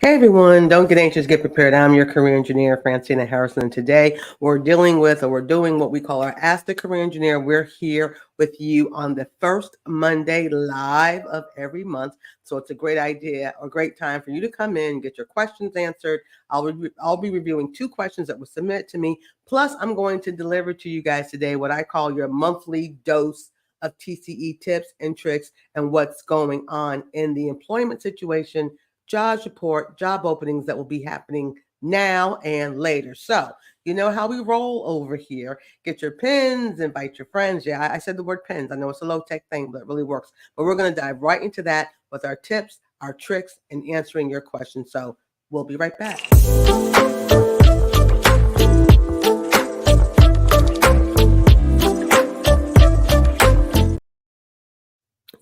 Hey everyone, don't get anxious, get prepared. I'm your career engineer, Francina Harrison. And today we're doing what we call our Ask the Career Engineer. We're here with you on the first Monday live of every month. So it's a great idea or great time for you to come in and get your questions answered. I'll be reviewing two questions that were submitted to me. Plus, I'm going to deliver to you guys today what I call your monthly dose of TCE tips and tricks and what's going on in the employment situation, jobs report, job openings that will be happening now and later. So, you know how we roll over here. Get your pens, invite your friends. Yeah, I said the word pens. I know it's a low tech thing, but it really works. But we're going to dive right into that with our tips, our tricks, and answering your questions. So, we'll be right back.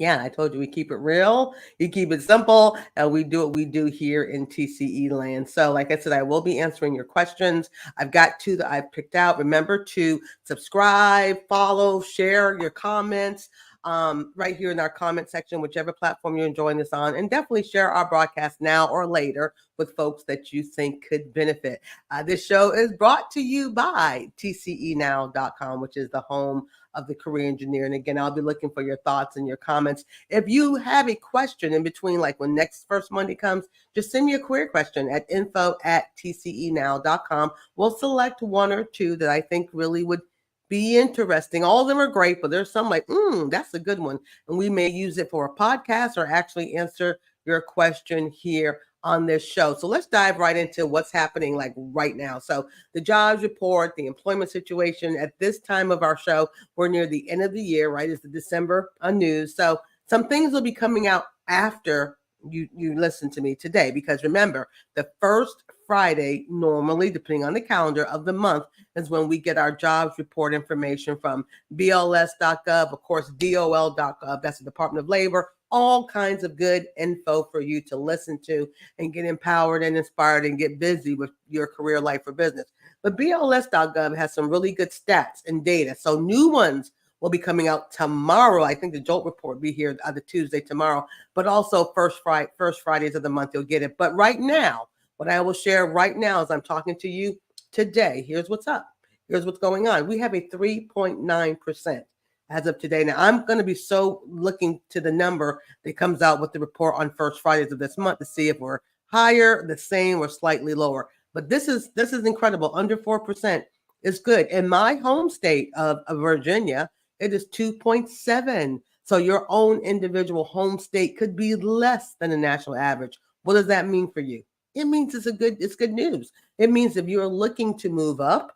Yeah, I told you we keep it real, you keep it simple, and we do what we do here in TCE land. So, like I said, I will be answering your questions. I've got two that I've picked out. Remember to subscribe, follow, share your comments right here in our comment section, whichever platform you're enjoying this on, and definitely share our broadcast now or later with folks that you think could benefit. This show is brought to you by TCEnow.com, which is the home of the career engineer. And again, I'll be looking for your thoughts and your comments. If you have a question in between, like when next first Monday comes, just send me a career question at info@tcenow.com. We'll select one or two that I think really would be interesting. All of them are great, but there's some like, that's a good one. And we may use it for a podcast or actually answer your question here on this show. So let's dive right into what's happening like right now. So the jobs report, the employment situation at this time of our show, we're near the end of the year, right? It's the December news. So some things will be coming out after you listen to me today, because remember, the first Friday, normally, depending on the calendar of the month, is when we get our jobs report information from BLS.gov, of course, DOL.gov, that's the Department of Labor, all kinds of good info for you to listen to and get empowered and inspired and get busy with your career, life, or business. But BLS.gov has some really good stats and data. So new ones will be coming out tomorrow. I think the Jolt report will be here the Tuesday tomorrow, but also first Fridays of the month, you'll get it. But right now, what I will share right now as I'm talking to you today, here's what's up. Here's what's going on. We have a 3.9% as of today. Now, I'm going to be so looking to the number that comes out with the report on first Fridays of this month to see if we're higher, the same, or slightly lower. But this is incredible. Under 4% is good. In my home state of Virginia, it is 2.7. So your own individual home state could be less than the national average. What does that mean for you? It means it's good news. It means if you're looking to move up,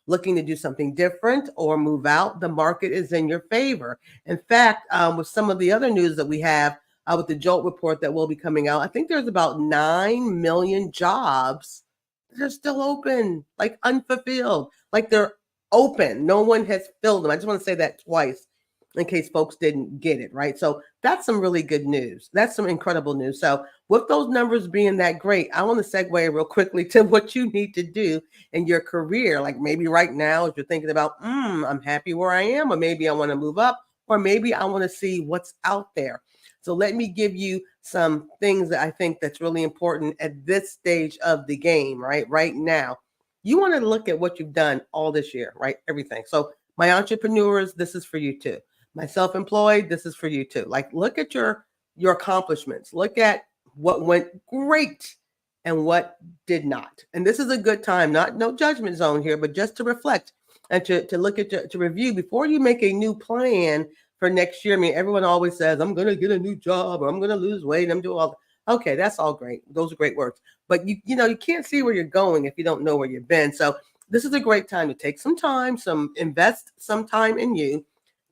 looking to do something different or move out, the market is in your favor. In fact, with some of the other news that we have with the Jolt report that will be coming out, I think there's about 9 million jobs that are still open, like unfulfilled, like they're open. No one has filled them. I just want to say that twice in case folks didn't get it, right? So that's some really good news. That's some incredible news. So with those numbers being that great, I want to segue real quickly to what you need to do in your career. Like maybe right now, if you're thinking about, I'm happy where I am, or maybe I want to move up, or maybe I want to see what's out there. So let me give you some things that I think that's really important at this stage of the game, right? Right now, you want to look at what you've done all this year, right? Everything. So my entrepreneurs, this is for you too. My self-employed, this is for you too. Like look at your accomplishments. Look at what went great and what did not. And this is a good time, no judgment zone here, but just to reflect and to look at to review before you make a new plan for next year. I mean, everyone always says, I'm going to get a new job or I'm going to lose weight. I'm doing all. Okay, that's all great. Those are great words. But you can't see where you're going if you don't know where you've been. So this is a great time to take some time, invest some time in you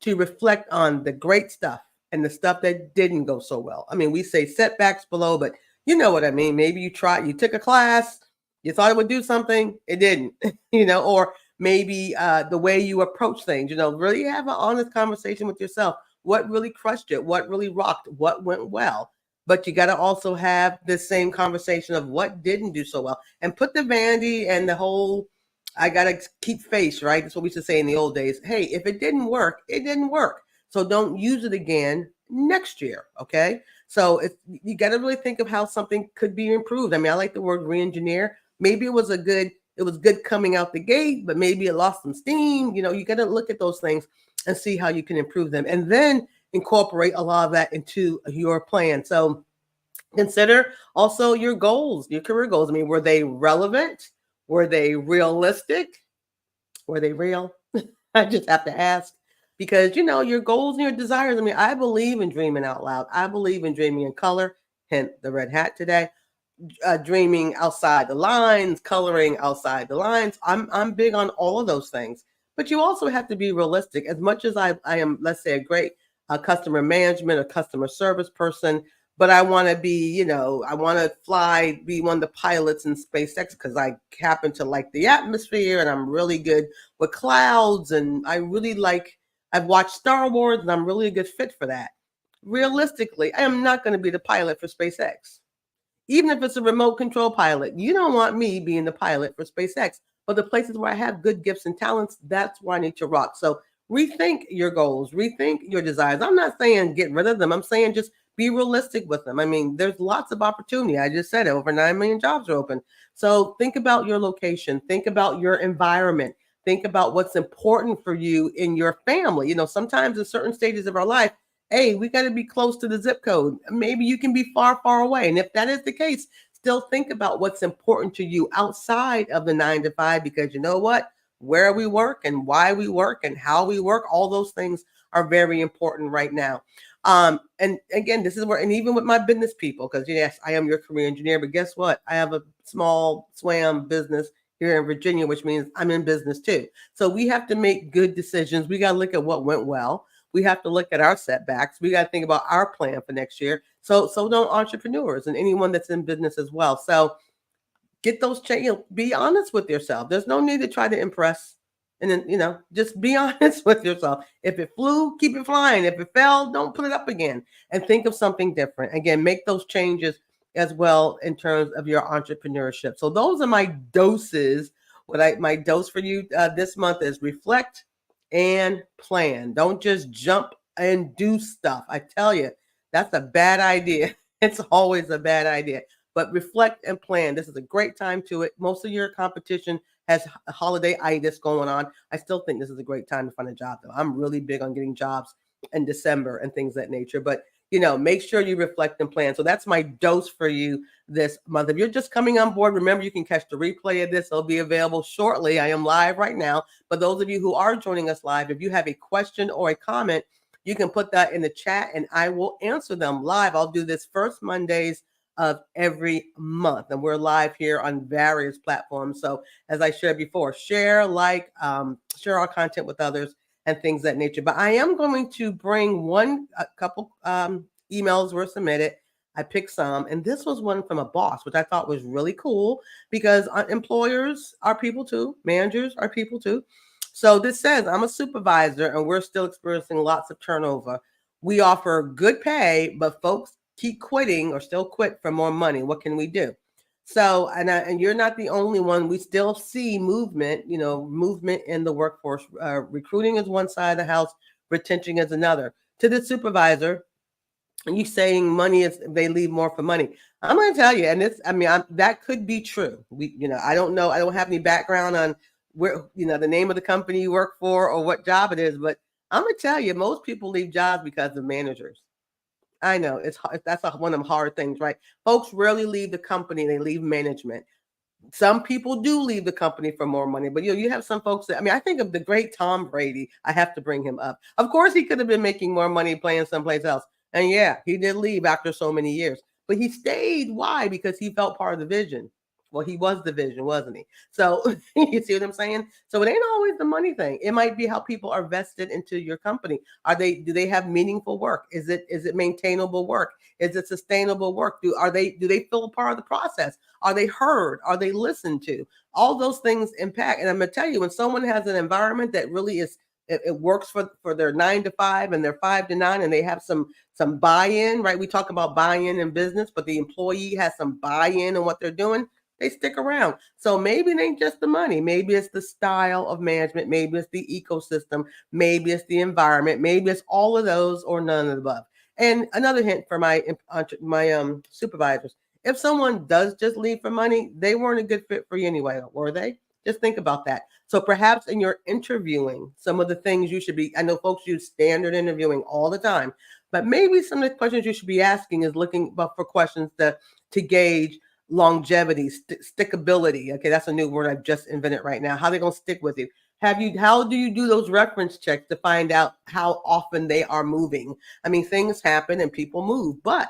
to reflect on the great stuff and the stuff that didn't go so well. I mean, we say setbacks below, but you know what I mean. Maybe you took a class, you thought it would do something, it didn't, or maybe the way you approach things, really have an honest conversation with yourself. What really crushed it? What really rocked? What went well? But you got to also have this same conversation of what didn't do so well and put the vanity and the whole, I got to keep face, right? That's what we used to say in the old days. Hey, if it didn't work, it didn't work. So don't use it again next year. Okay. So it's, you got to really think of how something could be improved. I mean, I like the word re-engineer. Maybe it was good coming out the gate, but maybe it lost some steam. You got to look at those things and see how you can improve them, and then incorporate a lot of that into your plan. So consider also your goals, your career goals. I mean, were they relevant? Were they realistic? Were they real? I just have to ask, because your goals and your desires. I mean, I believe in dreaming out loud. I believe in dreaming in color. Hint the red hat today. Dreaming outside the lines, coloring outside the lines. I'm big on all of those things. But you also have to be realistic. As much as I am, let's say, a great customer management or customer service person, but I want to be, I want to be one of the pilots in SpaceX because I happen to like the atmosphere and I'm really good with clouds and I've watched Star Wars and I'm really a good fit for that. Realistically, I am not going to be the pilot for SpaceX. Even if it's a remote control pilot, you don't want me being the pilot for SpaceX. But the places where I have good gifts and talents, that's where I need to rock. So rethink your goals, rethink your desires. I'm not saying get rid of them. I'm saying just be realistic with them. I mean, there's lots of opportunity. I just said it, over 9 million jobs are open. So think about your location, think about your environment, think about what's important for you in your family. Sometimes in certain stages of our life, hey, we got to be close to the zip code. Maybe you can be far, far away. And if that is the case, still think about what's important to you outside of the 9 to 5, because you know what? Where we work and why we work and how we work, all those things are very important right now. And again, this is where, and even with my business people, because yes, I am your career engineer, but guess what? I have a small SWAM business here in Virginia, which means I'm in business too. So we have to make good decisions. We got to look at what went well. We have to look at our setbacks. We got to think about our plan for next year. So don't entrepreneurs and anyone that's in business as well. So get those be honest with yourself. There's no need to try to impress. And then, just be honest with yourself. If it flew, keep it flying. If it fell, don't put it up again and think of something different. Again, make those changes as well in terms of your entrepreneurship. So those are my doses. My dose for you this month is reflect and plan. Don't just jump and do stuff. I tell you, that's a bad idea. It's always a bad idea. But reflect and plan. This is a great time to it. Most of your competition has a holiday itis going on. I still think this is a great time to find a job, though. I'm really big on getting jobs in December and things of that nature. But make sure you reflect and plan. So that's my dose for you this month. If you're just coming on board, remember you can catch the replay of this. It'll be available shortly. I am live right now. But those of you who are joining us live, if you have a question or a comment, you can put that in the chat and I will answer them live. I'll do this first Mondays of every month, and we're live here on various platforms. So as I shared before, share our content with others and things of that nature. But I am going to bring a couple emails were submitted. I picked some, and this was one from a boss, which I thought was really cool, because employers are people too, managers are people too. So this says, I'm a supervisor and we're still experiencing lots of turnover. We offer good pay, but folks keep quitting or still quit for more money. What can we do? So, and you're not the only one. We still see movement in the workforce. Recruiting is one side of the house, retention is another. To the supervisor, you saying money is, they leave more for money. I'm going to tell you, and that could be true. I don't know. I don't have any background on where, the name of the company you work for or what job it is, but I'm going to tell you, most people leave jobs because of managers. I know that's one of them hard things, right? Folks rarely leave the company; they leave management. Some people do leave the company for more money, but you have some folks that, I think of the great Tom Brady. I have to bring him up. Of course, he could have been making more money playing someplace else, and yeah, he did leave after so many years, but he stayed. Why? Because he felt part of the vision. Well, he was the vision, wasn't he? So you see what I'm saying? So it ain't always the money thing. It might be how people are vested into your company. Do they have meaningful work? Is it maintainable work? Is it sustainable work? Do they feel a part of the process? Are they heard? Are they listened to? All those things impact. And I'm gonna tell you, when someone has an environment that really is, it works for their 9 to 5 and their 5 to 9, and they have some buy-in, right? We talk about buy-in in business, but the employee has some buy-in in what they're doing. They stick around. So maybe it ain't just the money. Maybe it's the style of management. Maybe it's the ecosystem. Maybe it's the environment. Maybe it's all of those or none of the above. And another hint for my supervisors: if someone does just leave for money, they weren't a good fit for you anyway, were they? Just think about that. So perhaps in your interviewing, some of the things you should be, I know folks use standard interviewing all the time, but maybe some of the questions you should be asking is looking for questions to gauge longevity, stickability. Okay, that's a new word I've just invented right now. How they gonna stick with you? How do you do those reference checks to find out how often they are moving? I mean, things happen and people move, but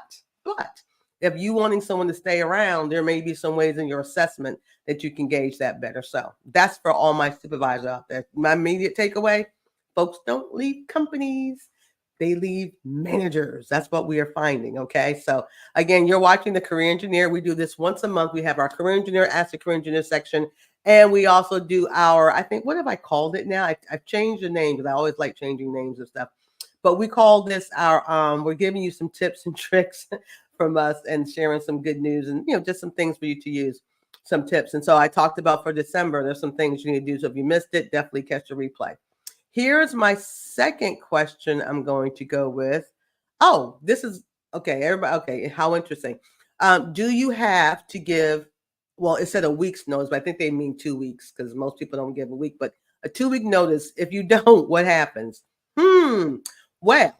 if you wanting someone to stay around, there may be some ways in your assessment that you can gauge that better. So that's for all my supervisors out there. My immediate takeaway: folks don't leave companies, they leave managers. That's what we are finding. Okay. So again, you're watching the Career Engineer. We do this once a month. We have our Career Engineer, Ask the Career Engineer section. And we also do our, I think, what have I called it now? I've changed the name because I always like changing names and stuff. But we call this our, we're giving you some tips and tricks from us and sharing some good news and, just some things for you to use, some tips. And so I talked about for December, there's some things you need to do. So if you missed it, definitely catch the replay. Here's my second question I'm going to go with. Oh, this is okay, everybody. Okay, how interesting. Do you have to give, well, it said a week's notice, but I think they mean 2 weeks because most people don't give a week, but a 2 week notice. If you don't, what happens? Well,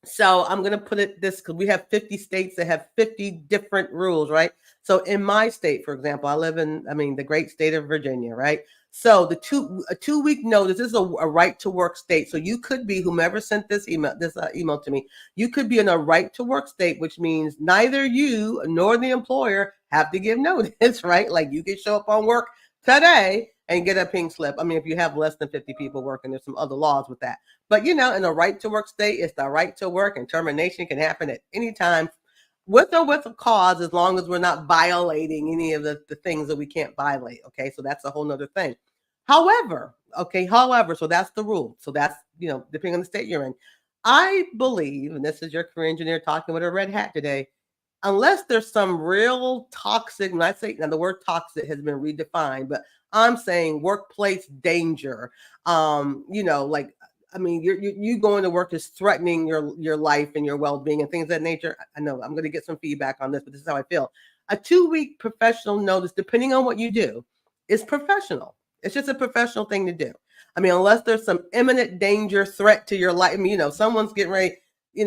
so I'm going to put it this, because we have 50 states that have 50 different rules, right? So in my state, for example, I live in, the great state of Virginia, right? So a 2 week notice is a right to work state. So you could be, whomever sent this email to me, you could be in a right to work state, which means neither you nor the employer have to give notice, right? Like you can show up on work today and get a pink slip. If you have less than 50 people working, there's some other laws with that. But, in a right to work state, it's the right to work, and termination can happen at any time with or with a cause, as long as we're not violating any of the things that we can't violate. Okay, so that's a whole nother thing. However, so that's the rule. So that's, depending on the state you're in. I believe, and this is your career engineer talking with a red hat today, unless there's some real toxic, when I say, now the word toxic has been redefined, but I'm saying workplace danger. You going to work is threatening your life and your well-being and things of that nature. I know I'm going to get some feedback on this, but this is how I feel. A 2 week professional notice, depending on what you do, is professional. It's just a professional thing to do. Unless there's some imminent danger, threat to your life. Someone's getting ready, you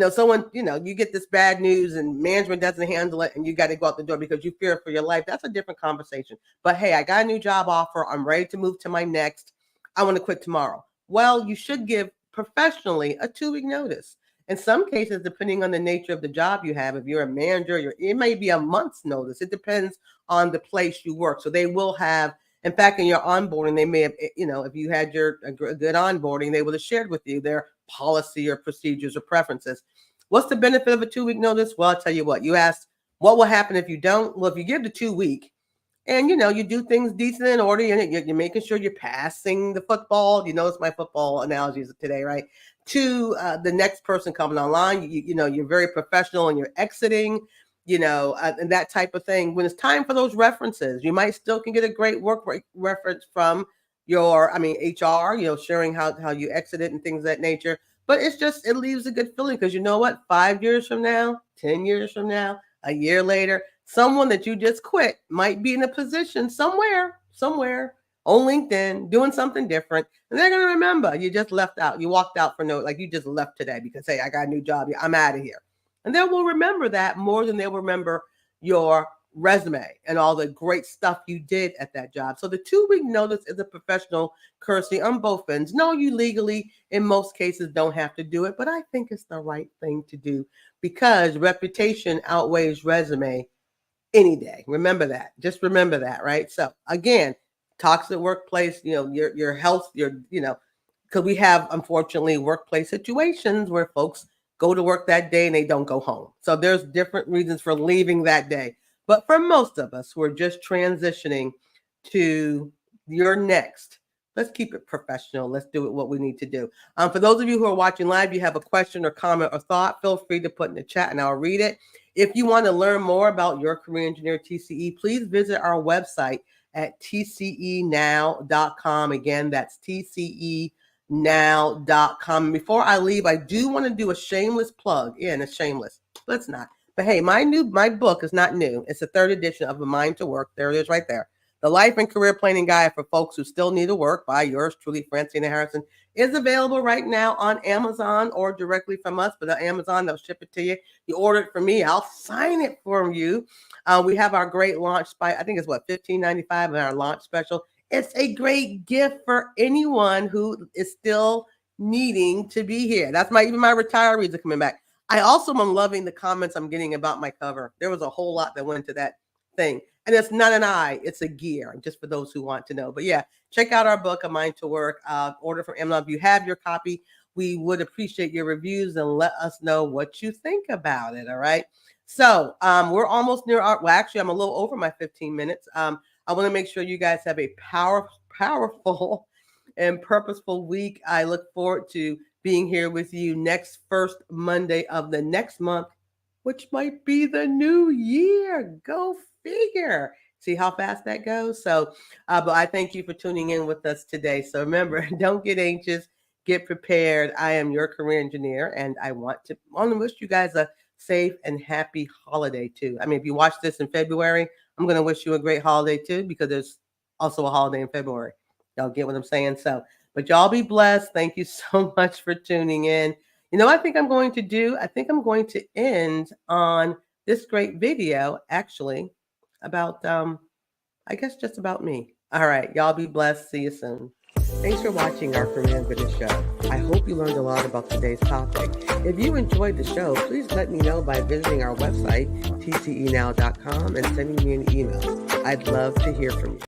get this bad news and management doesn't handle it and you got to go out the door because you fear for your life. That's a different conversation. But hey, I got a new job offer. I'm ready to move to my next. I want to quit tomorrow. Well, you should give professionally a 2 week notice. In some cases, depending on the nature of the job you have, if you're a manager, it may be a month's notice. It depends on the place you work. So they will have, in fact, in your onboarding, they may have, if you had a good onboarding, they would have shared with you their policy or procedures or preferences. What's the benefit of a 2 week notice? Well, I'll tell you what. You asked, what will happen if you don't? Well, if you give the 2 week, and you do things decent in order, and you're making sure you're passing the football. It's my football analogies today, right? To the next person coming online, you're very professional and you're exiting, and that type of thing. When it's time for those references, you might still can get a great work reference from your, HR, sharing how you exited and things of that nature. But it leaves a good feeling because you know what? 5 years from now, 10 years from now, a year later, someone that you just quit might be in a position somewhere on LinkedIn doing something different. And they're going to remember you just left out. You walked out for like you just left today because, hey, I got a new job. I'm out of here. And they will remember that more than they'll remember your resume and all the great stuff you did at that job. So the 2 week notice is a professional courtesy on both ends. No, you legally, in most cases, don't have to do it, but I think it's the right thing to do because reputation outweighs resume any day. Remember that. Just remember that, right? So again, toxic workplace, your health, because we have, unfortunately, workplace situations where folks go to work that day and they don't go home. So there's different reasons for leaving that day. But for most of us who are just transitioning to your next, let's keep it professional. Let's do it what we need to do. For those of you who are watching live, you have a question or comment or thought, feel free to put in the chat and I'll read it. If you want to learn more about your career engineer TCE, please visit our website at tcenow.com. Again, that's tcenow.com. now.com. And before I leave, I do want to do a shameless plug. Yeah, and it's shameless. But it's not. But hey, my book is not new. It's the third edition of A Mind to Work. There it is right there. The Life and Career Planning Guide for Folks Who Still Need to Work by yours truly, Francina Harrison, is available right now on Amazon or directly from us. But on Amazon, they'll ship it to you. You order it from me, I'll sign it for you. We have our great launch I think it's what, $15.95 in our launch special. It's a great gift for anyone who is still needing to be here. That's even my retirees are coming back. I also am loving the comments I'm getting about my cover. There was a whole lot that went into that thing. And it's not an eye, it's a gear, just for those who want to know. But yeah, check out our book, A Mind to Work. Order from Amazon. If you have your copy, we would appreciate your reviews and let us know what you think about it. All right. So we're almost near well, actually, I'm a little over my 15 minutes. I want to make sure you guys have a powerful and purposeful week. I look forward to being here with you next first Monday of the next month, which might be the new year. Go figure. See how fast that goes? So, but I thank you for tuning in with us today. So remember, don't get anxious, get prepared. I am your career engineer, and I want to wish you guys a safe and happy holiday too. I mean, if you watch this in February, I'm going to wish you a great holiday too, because there's also a holiday in February. Y'all get what I'm saying? So, but y'all be blessed. Thank you so much for tuning in. You know, I think I'm going to end on this great video, actually, about, I guess, just about me. All right. Y'all be blessed. See you soon. Thanks for watching our Career and Business show. I hope you learned a lot about today's topic. If you enjoyed the show, please let me know by visiting our website, tcenow.com, and sending me an email. I'd love to hear from you.